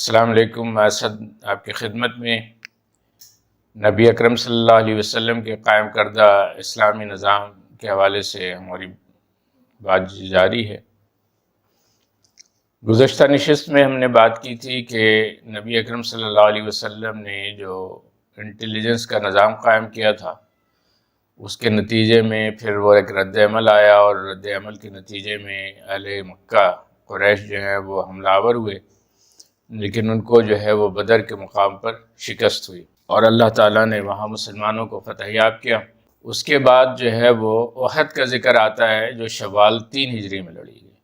السلام علیکم۔ میں اسد آپ کی خدمت میں نبی اکرم صلی اللہ علیہ وسلم کے قائم کردہ اسلامی نظام کے حوالے سے ہماری بات جاری ہے۔ گزشتہ نشست میں ہم نے بات کی تھی کہ نبی اکرم صلی اللہ علیہ وسلم نے جو انٹیلیجنس کا نظام قائم کیا تھا، اس کے نتیجے میں پھر وہ ایک رد عمل آیا، اور رد عمل کے نتیجے میں اہل مکہ قریش جو ہیں وہ حملہ آور ہوئے، لیکن ان کو جو ہے وہ بدر کے مقام پر شکست ہوئی اور اللہ تعالیٰ نے وہاں مسلمانوں کو فتح یاب کیا۔ اس کے بعد جو ہے وہ احد کا ذکر آتا ہے جو شوال 3 ہجری میں لڑی گئی،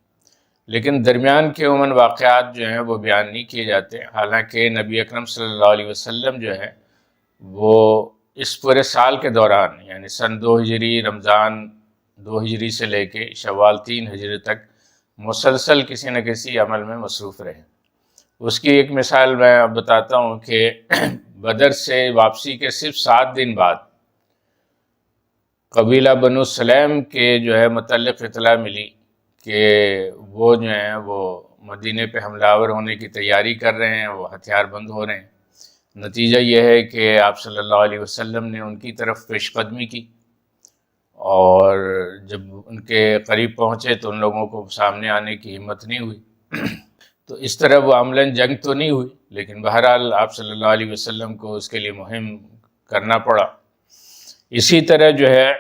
لیکن درمیان کے عموماً واقعات جو ہیں وہ بیان نہیں کیے جاتے، حالانکہ نبی اکرم صلی اللہ علیہ وسلم جو ہے وہ اس پورے سال کے دوران، یعنی سن 2 ہجری، رمضان 2 ہجری سے لے کے شوال 3 ہجری تک مسلسل کسی نہ کسی عمل میں مصروف رہے۔ اس کی ایک مثال میں اب بتاتا ہوں کہ بدر سے واپسی کے صرف 7 دن بعد قبیلہ بنو سلیم کے جو ہے متعلق اطلاع ملی کہ وہ جو ہیں وہ مدینے پہ حملہ آور ہونے کی تیاری کر رہے ہیں، وہ ہتھیار بند ہو رہے ہیں۔ نتیجہ یہ ہے کہ آپ صلی اللہ علیہ وسلم نے ان کی طرف پیش قدمی کی، اور جب ان کے قریب پہنچے تو ان لوگوں کو سامنے آنے کی ہمت نہیں ہوئی۔ تو اس طرح وہ عملاً جنگ تو نہیں ہوئی، لیکن بہرحال آپ صلی اللہ علیہ وسلم کو اس کے لیے مہم کرنا پڑا۔ اسی طرح جو ہے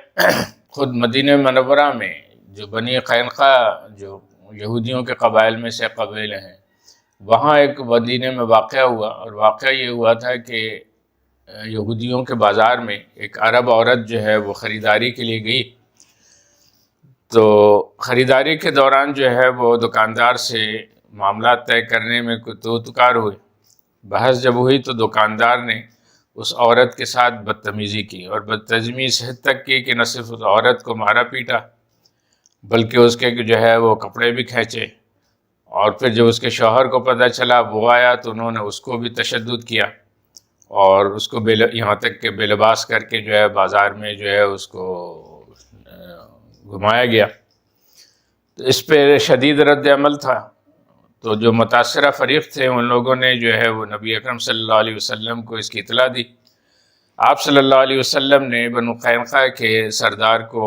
خود مدینہ منورہ میں جو بنی قینقاع جو یہودیوں کے قبائل میں سے قبیلے ہیں، وہاں ایک مدینہ میں واقعہ ہوا، اور واقعہ یہ ہوا تھا کہ یہودیوں کے بازار میں ایک عرب عورت جو ہے وہ خریداری کے لیے گئی، تو خریداری کے دوران جو ہے وہ دکاندار سے معاملات طے کرنے میں کوئی توتکار ہوئی۔ بحث جب ہوئی تو دکاندار نے اس عورت کے ساتھ بدتمیزی کی، اور بدتمیزی اس حد تک کی کہ نہ صرف اس عورت کو مارا پیٹا بلکہ اس کے جو ہے وہ کپڑے بھی کھینچے، اور پھر جب اس کے شوہر کو پتہ چلا وہ آیا تو انہوں نے اس کو بھی تشدد کیا، اور اس کو یہاں تک کہ بے لباس کر کے جو ہے بازار میں جو ہے اس کو گھمایا گیا۔ تو اس پہ شدید رد عمل تھا، تو جو متاثرہ فریق تھے ان لوگوں نے جو ہے وہ نبی اکرم صلی اللہ علیہ وسلم کو اس کی اطلاع دی۔ آپ صلی اللہ علیہ وسلم نے بنو قینقاع کے سردار کو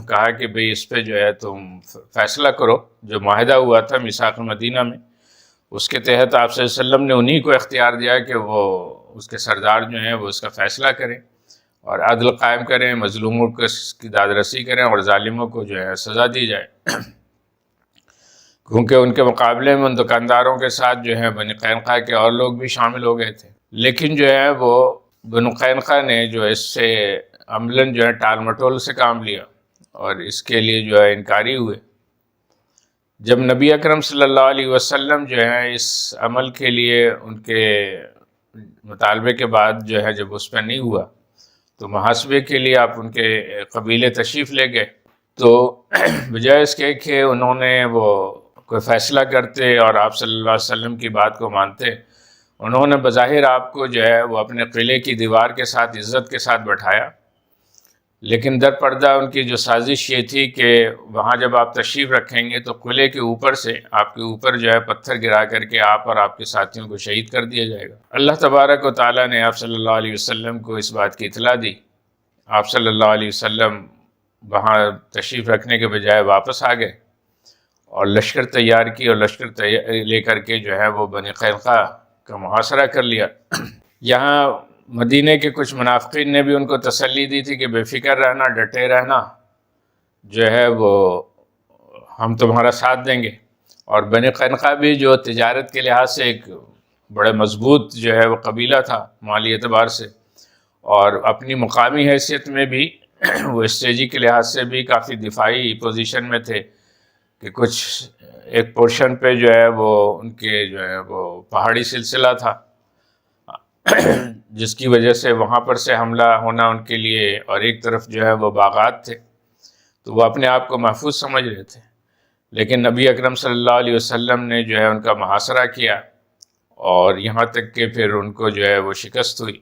کہا کہ بھئی اس پہ جو ہے تم فیصلہ کرو، جو معاہدہ ہوا تھا میثاق مدینہ میں، اس کے تحت آپ صلی اللہ علیہ وسلم نے انہی کو اختیار دیا کہ وہ اس کے سردار جو ہیں وہ اس کا فیصلہ کریں اور عدل قائم کریں، مظلوموں کو اس کی داد رسی کریں، اور ظالموں کو جو ہے سزا دی جائے۔ کیونکہ ان کے مقابلے میں ان دکانداروں کے ساتھ جو ہے بنی قینقاع کے اور لوگ بھی شامل ہو گئے تھے، لیکن جو ہے وہ بنو قینقاع نے جو اس سے عملاً جو ہے ٹال مٹول سے کام لیا اور اس کے لیے جو ہے انکاری ہوئے۔ جب نبی اکرم صلی اللہ علیہ وسلم جو ہے اس عمل کے لیے ان کے مطالبے کے بعد جو ہے جب اس پہ نہیں ہوا تو محاسبے کے لیے آپ ان کے قبیلے تشریف لے گئے، تو بجائے اس کے کہ انہوں نے وہ کوئی فیصلہ کرتے اور آپ صلی اللہ علیہ وسلم کی بات کو مانتے، انہوں نے بظاہر آپ کو جو ہے وہ اپنے قلعے کی دیوار کے ساتھ عزت کے ساتھ بٹھایا، لیکن در پردہ ان کی جو سازش یہ تھی کہ وہاں جب آپ تشریف رکھیں گے تو قلعے کے اوپر سے آپ کے اوپر جو ہے پتھر گرا کر کے آپ اور آپ کے ساتھیوں کو شہید کر دیا جائے گا۔ اللہ تبارک و تعالیٰ نے آپ صلی اللہ علیہ وسلم کو اس بات کی اطلاع دی۔ آپ صلی اللہ علیہ وسلم وہاں تشریف رکھنے کے بجائے واپس آ گئے اور لشکر تیار کی، اور لشکر لے کر کے جو ہے وہ بنی قینقاع کا محاصرہ کر لیا۔ یہاں مدینے کے کچھ منافقین نے بھی ان کو تسلی دی تھی کہ بے فکر رہنا، ڈٹے رہنا، جو ہے وہ ہم تمہارا ساتھ دیں گے۔ اور بنی قینقاع بھی جو تجارت کے لحاظ سے ایک بڑے مضبوط جو ہے وہ قبیلہ تھا مالی اعتبار سے، اور اپنی مقامی حیثیت میں بھی وہ اسٹریٹجی کے لحاظ سے بھی کافی دفاعی پوزیشن میں تھے، کہ کچھ ایک پورشن پہ جو ہے وہ ان کے جو ہے وہ پہاڑی سلسلہ تھا، جس کی وجہ سے وہاں پر سے حملہ ہونا ان کے لیے، اور ایک طرف جو ہے وہ باغات تھے، تو وہ اپنے آپ کو محفوظ سمجھ رہے تھے۔ لیکن نبی اکرم صلی اللہ علیہ وسلم نے جو ہے ان کا محاصرہ کیا، اور یہاں تک کہ پھر ان کو جو ہے وہ شکست ہوئی،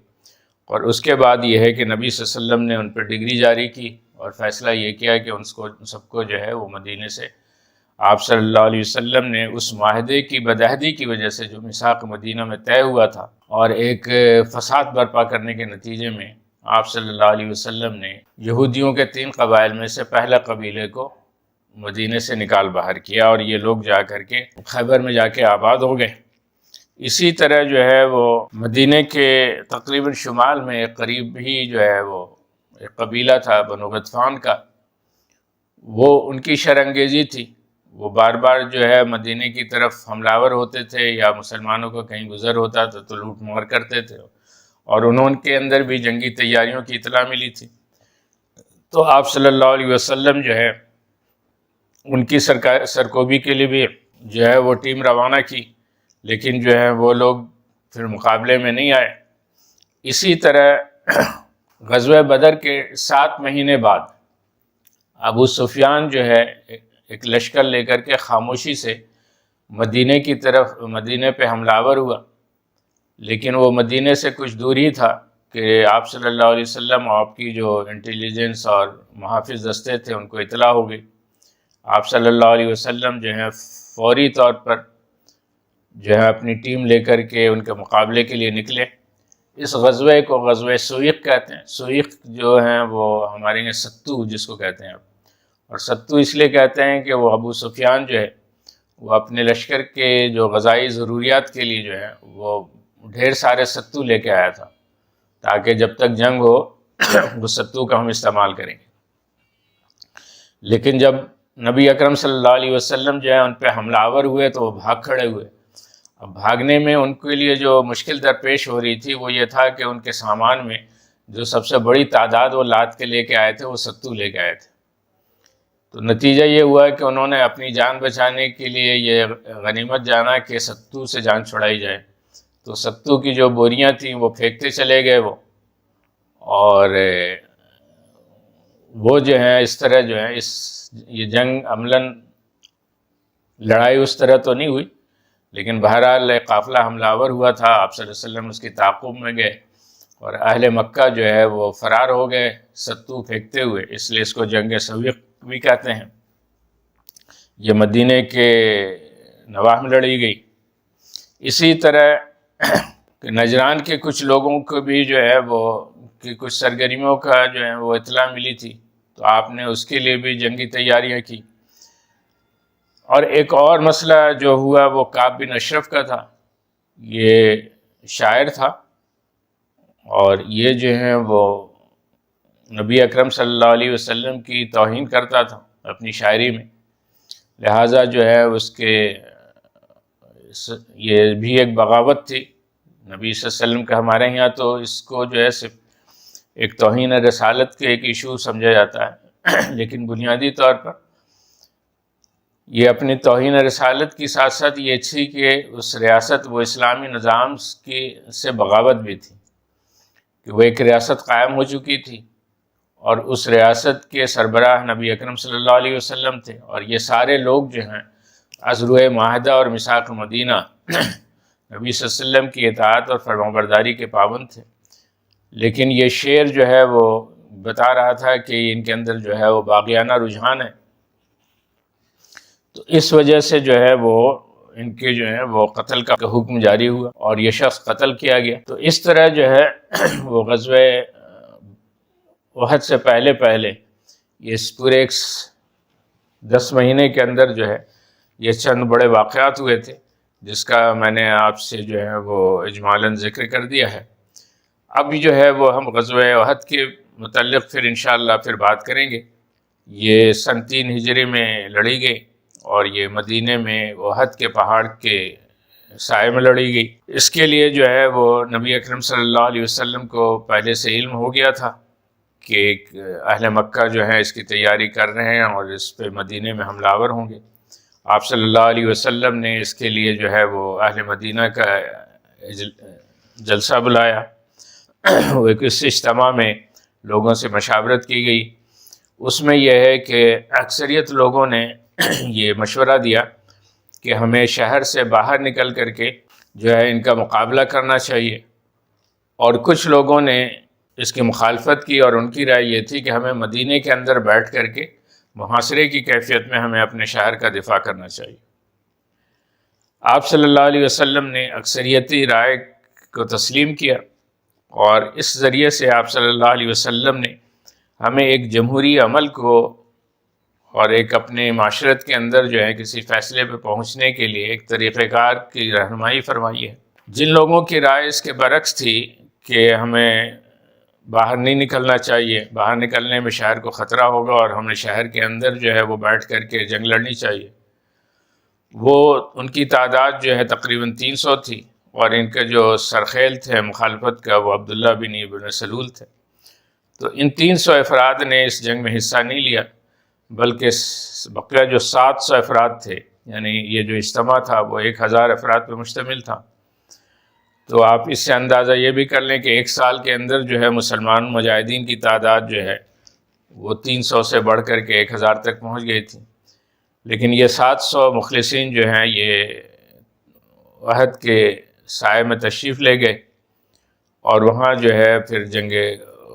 اور اس کے بعد یہ ہے کہ نبی صلی اللہ علیہ وسلم نے ان پر ڈگری جاری کی اور فیصلہ یہ کیا کہ ان سب کو جو ہے وہ مدینے سے آپ صلی اللہ علیہ وسلم نے اس معاہدے کی بدعہدی کی وجہ سے جو میثاق مدینہ میں طے ہوا تھا اور ایک فساد برپا کرنے کے نتیجے میں آپ صلی اللہ علیہ وسلم نے یہودیوں کے 3 قبائل میں سے پہلا قبیلے کو مدینے سے نکال باہر کیا اور یہ لوگ جا کر کے خیبر میں جا کے آباد ہو گئے۔ اسی طرح جو ہے وہ مدینے کے تقریباً شمال میں قریب ہی جو ہے وہ ایک قبیلہ تھا بنو غطفان کا، وہ ان کی شرانگیزی تھی، وہ بار بار جو ہے مدینے کی طرف حملہ آور ہوتے تھے یا مسلمانوں کو کہیں گزر ہوتا تھا تو لوٹ مار کرتے تھے، اور انہوں کے اندر بھی جنگی تیاریوں کی اطلاع ملی تھی۔ تو آپ صلی اللہ علیہ وسلم جو ہے ان کی سرکوبی کے لیے بھی جو ہے وہ ٹیم روانہ کی، لیکن جو ہے وہ لوگ پھر مقابلے میں نہیں آئے۔ اسی طرح غزوہ بدر کے 7 مہینے بعد ابو سفیان جو ہے ایک لشکر لے کر کے خاموشی سے مدینے پہ حملہ آور ہوا، لیکن وہ مدینے سے کچھ دور ہی تھا کہ آپ صلی اللہ علیہ وسلم اور آپ کی جو انٹیلیجنس اور محافظ دستے تھے ان کو اطلاع ہو گئی۔ آپ صلی اللہ علیہ وسلم جو ہے فوری طور پر جو ہے اپنی ٹیم لے کر کے ان کے مقابلے کے لیے نکلے۔ اس غزوے کو غزوہ سویق کہتے ہیں۔ سویق جو ہیں وہ ہمارے یہاں ستو جس کو کہتے ہیں، اور ستو اس لیے کہتے ہیں کہ وہ ابو سفیان جو ہے وہ اپنے لشکر کے جو غذائی ضروریات کے لیے جو ہے وہ ڈھیر سارے ستو لے کے آیا تھا تاکہ جب تک جنگ ہو وہ ستو کا ہم استعمال کریں گے۔ لیکن جب نبی اکرم صلی اللہ علیہ وسلم جو ہے ان پہ حملہ آور ہوئے تو وہ بھاگ کھڑے ہوئے۔ اب بھاگنے میں ان کے لیے جو مشکل درپیش ہو رہی تھی وہ یہ تھا کہ ان کے سامان میں جو سب سے بڑی تعداد وہ لاد کے لے کے آئے تھے وہ ستو لے کے آئے تھے۔ تو نتیجہ یہ ہوا کہ انہوں نے اپنی جان بچانے کے لیے یہ غنیمت جانا کہ ستو سے جان چھڑائی جائے، تو ستو کی جو بوریاں تھیں وہ پھینکتے چلے گئے وہ، اور وہ جو ہیں اس طرح جو ہے یہ جنگ عملاً لڑائی اس طرح تو نہیں ہوئی، لیکن بہرحال قافلہ حملہ آور ہوا تھا۔ آپ صلی اللہ علیہ وسلم اس کی تعاقب میں گئے اور اہل مکہ جو ہے وہ فرار ہو گئے ستو پھینکتے ہوئے، اس لیے اس کو جنگ سویق بھی کہتے ہیں۔ یہ مدینے کے نواح میں لڑی گئی۔ اسی طرح نجران کے کچھ لوگوں کو بھی جو ہے وہ کہ کچھ سرگرمیوں کا جو ہے وہ اطلاع ملی تھی، تو آپ نے اس کے لیے بھی جنگی تیاریاں کی۔ اور ایک اور مسئلہ جو ہوا وہ کعب بن اشرف کا تھا۔ یہ شاعر تھا اور یہ جو ہیں وہ نبی اکرم صلی اللہ علیہ وسلم کی توہین کرتا تھا اپنی شاعری میں، لہٰذا جو ہے اس کے یہ بھی ایک بغاوت تھی نبی صلی اللہ علیہ وسلم کا۔ ہمارے یہاں تو اس کو جو ہے صرف ایک توہین رسالت کے ایک ایشو سمجھا جاتا ہے، لیکن بنیادی طور پر یہ اپنی توہین رسالت کی ساتھ ساتھ یہ تھی کہ اس ریاست وہ اسلامی نظام کی سے بغاوت بھی تھی کہ وہ ایک ریاست قائم ہو چکی تھی اور اس ریاست کے سربراہ نبی اکرم صلی اللہ علیہ وسلم تھے، اور یہ سارے لوگ جو ہیں از روئے معاہدہ اور میثاق مدینہ نبی صلی اللہ علیہ وسلم کی اطاعت اور فرمانبرداری کے پابند تھے۔ لیکن یہ شعر جو ہے وہ بتا رہا تھا کہ ان کے اندر جو ہے وہ باغیانہ رجحان ہے، تو اس وجہ سے جو ہے وہ ان کے جو ہے وہ قتل کا حکم جاری ہوا اور یہ شخص قتل کیا گیا۔ تو اس طرح جو ہے وہ غزوہ احد سے پہلے یہ اس پورے 10 مہینے کے اندر جو ہے یہ چند بڑے واقعات ہوئے تھے، جس کا میں نے آپ سے جو ہے وہ اجمالاً ذکر کر دیا ہے۔ اب جو ہے وہ ہم غزوہ احد کے متعلق پھر انشاءاللہ پھر بات کریں گے۔ یہ سن 3 ہجری میں لڑی گئی اور یہ مدینے میں احد کے پہاڑ کے سائے میں لڑی گئی۔ اس کے لیے جو ہے وہ نبی اکرم صلی اللہ علیہ وسلم کو پہلے سے علم ہو گیا تھا کہ اہل مکہ جو ہے اس کی تیاری کر رہے ہیں اور اس پہ مدینے میں حملہ آور ہوں گے۔ آپ صلی اللہ علیہ وسلم نے اس کے لیے جو ہے وہ اہل مدینہ کا جلسہ بلایا، وہ ایک اس اجتماع میں لوگوں سے مشاورت کی گئی۔ اس میں یہ ہے کہ اکثریت لوگوں نے یہ مشورہ دیا کہ ہمیں شہر سے باہر نکل کر کے جو ہے ان کا مقابلہ کرنا چاہیے، اور کچھ لوگوں نے اس کی مخالفت کی اور ان کی رائے یہ تھی کہ ہمیں مدینے کے اندر بیٹھ کر کے محاصرے کی کیفیت میں ہمیں اپنے شہر کا دفاع کرنا چاہیے۔ آپ صلی اللہ علیہ وسلم نے اکثریتی رائے کو تسلیم کیا، اور اس ذریعے سے آپ صلی اللہ علیہ وسلم نے ہمیں ایک جمہوری عمل کو اور ایک اپنے معاشرت کے اندر جو ہے کسی فیصلے پہ پہنچنے کے لیے ایک طریقہ کار کی رہنمائی فرمائی ہے۔ جن لوگوں کی رائے اس کے برعکس تھی کہ ہمیں باہر نہیں نکلنا چاہیے، باہر نکلنے میں شہر کو خطرہ ہوگا اور ہمیں شہر کے اندر جو ہے وہ بیٹھ کر کے جنگ لڑنی چاہیے، وہ ان کی تعداد جو ہے تقریباً 300 تھی، اور ان کا جو سرخیل تھے مخالفت کا وہ عبداللہ بن ابن سلول تھے۔ تو ان 300 افراد نے اس جنگ میں حصہ نہیں لیا، بلکہ بقیہ جو 700 افراد تھے، یعنی یہ جو اجتماع تھا وہ 1000 افراد پہ مشتمل تھا۔ تو آپ اس سے اندازہ یہ بھی کر لیں کہ ایک سال کے اندر جو ہے مسلمان مجاہدین کی تعداد جو ہے وہ 300 سے بڑھ کر کے 1000 تک پہنچ گئی تھی۔ لیکن یہ 700 مخلصین جو ہیں یہ عہد کے سائے میں تشریف لے گئے، اور وہاں جو ہے پھر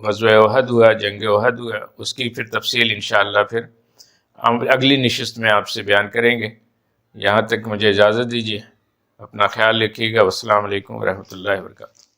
غزوہ احد ہوا، جنگ احد ہوا۔ اس کی پھر تفصیل انشاءاللہ پھر ہم اگلی نشست میں آپ سے بیان کریں گے۔ یہاں تک مجھے اجازت دیجیے، اپنا خیال رکھیے گا۔ والسلام علیکم ورحمۃ اللہ وبرکاتہ۔